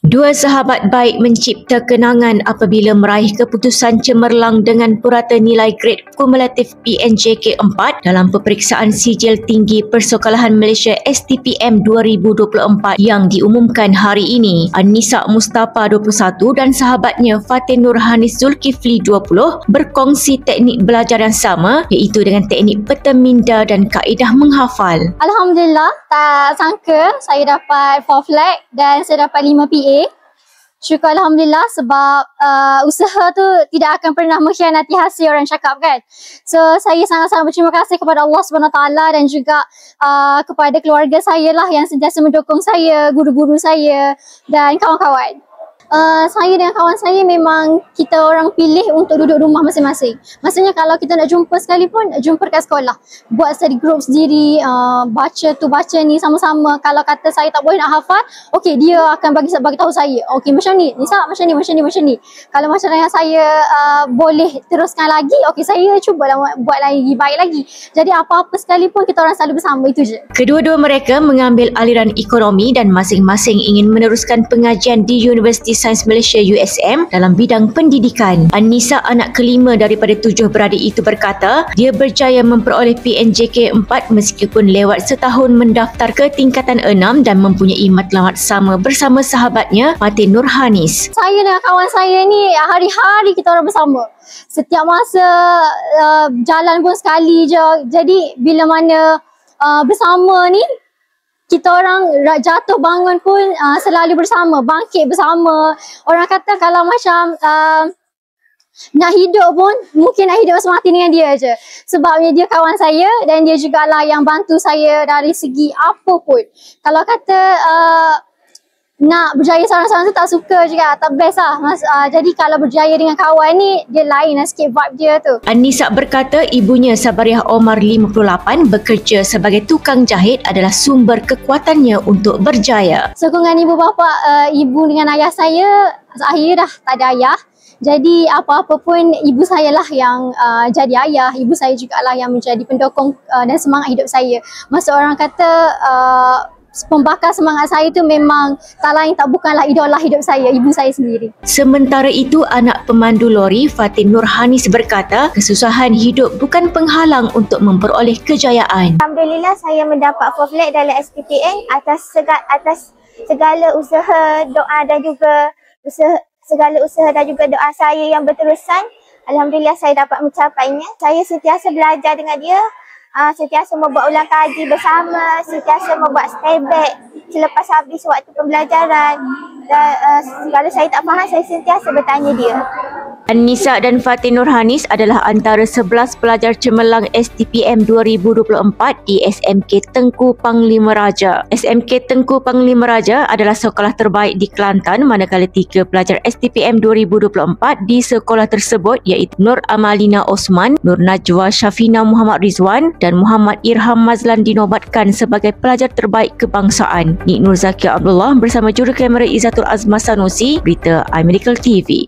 Dua sahabat baik mencipta kenangan apabila meraih keputusan cemerlang dengan purata nilai grade kumulatif PNJK 4 dalam peperiksaan sijil tinggi Persekolahan Malaysia STPM 2024 yang diumumkan hari ini. An-Nisa Mustafa 21 dan sahabatnya Fatin Nurhanis Zulkifli 20 berkongsi teknik belajar yang sama, iaitu dengan teknik peta minda dan kaedah menghafal. Alhamdulillah, tak sangka saya dapat 4 flag dan saya dapat 5 PA. Syukur Alhamdulillah sebab usaha tu tidak akan pernah mengkhianati hasil, orang cakap kan. So saya sangat-sangat berterima kasih kepada Allah SWT dan juga kepada keluarga saya lah yang sentiasa mendukung saya, guru-guru saya dan kawan-kawan. Saya dengan kawan saya memang kita orang pilih untuk duduk rumah masing-masing. Maksudnya kalau kita nak jumpa sekalipun, jumpa dekat sekolah. Buat study group sendiri, baca tu baca ni sama-sama. Kalau kata saya tak boleh nak hafal, okey dia akan bagi tahu saya. Okey macam ni, Nisa macam ni. Kalau macam yang saya boleh teruskan lagi, okey saya cubalah buat lagi, baik lagi. Jadi apa-apa sekalipun kita orang selalu bersama, itu je. Kedua-dua mereka mengambil aliran ekonomi dan masing-masing ingin meneruskan pengajian di Universiti Sains Malaysia USM dalam bidang pendidikan. An-Nisa, anak kelima daripada 7 beradik itu, berkata dia berjaya memperoleh PNJK 4 meskipun lewat setahun mendaftar ke tingkatan 6 dan mempunyai matlamat sama bersama sahabatnya Fatin Nurhanis. Saya dengan kawan saya ni hari-hari kita orang bersama. Setiap masa jalan pun sekali je. Jadi bila mana bersama ni, kita orang jatuh bangun pun selalu bersama, bangkit bersama. Orang kata kalau macam nak hidup pun, mungkin nak hidup semati dengan dia je. Sebabnya dia kawan saya dan dia jugalah yang bantu saya dari segi apa pun. Kalau kata nak berjaya seorang-seorang tu tak suka juga, tak best lah. Jadi kalau berjaya dengan kawan ni, dia lain lah sikit vibe dia tu. An-Nisa berkata ibunya Sabariah Omar 58 bekerja sebagai tukang jahit adalah sumber kekuatannya untuk berjaya. Sokongan ibu bapa, ibu dengan ayah saya dah tak ada ayah. Jadi apa-apa pun ibu saya lah yang jadi ayah. Ibu saya jugalah yang menjadi pendukung dan semangat hidup saya. Masa orang kata pembakar semangat saya tu memang tak lain tak bukanlah idola hidup saya, ibu saya sendiri. Sementara itu, anak pemandu lori Fatin Nurhanis berkata kesusahan hidup bukan penghalang untuk memperoleh kejayaan. Alhamdulillah saya mendapat 4 flag dalam SPTN atas segala usaha, doa dan juga doa saya yang berterusan. Alhamdulillah saya dapat mencapainya. Saya sentiasa belajar dengan dia. Sentiasa membuat ulang kaji bersama, sentiasa membuat stay back selepas habis waktu pembelajaran. Dan kalau saya tak faham, saya sentiasa bertanya dia. An-Nisa dan Fatin Nurhanis adalah antara 11 pelajar cemerlang STPM 2024 di SMK Tengku Panglima Raja. SMK Tengku Panglima Raja adalah sekolah terbaik di Kelantan, manakala 3 pelajar STPM 2024 di sekolah tersebut iaitu Nur Amalina Osman, Nur Najwa Syafina Muhammad Rizwan dan Muhammad Irham Mazlan dinobatkan sebagai pelajar terbaik kebangsaan. Nik Nur Zakia Abdullah bersama juru kamera Izzatul Azma Sanusi, Berita iMedical TV.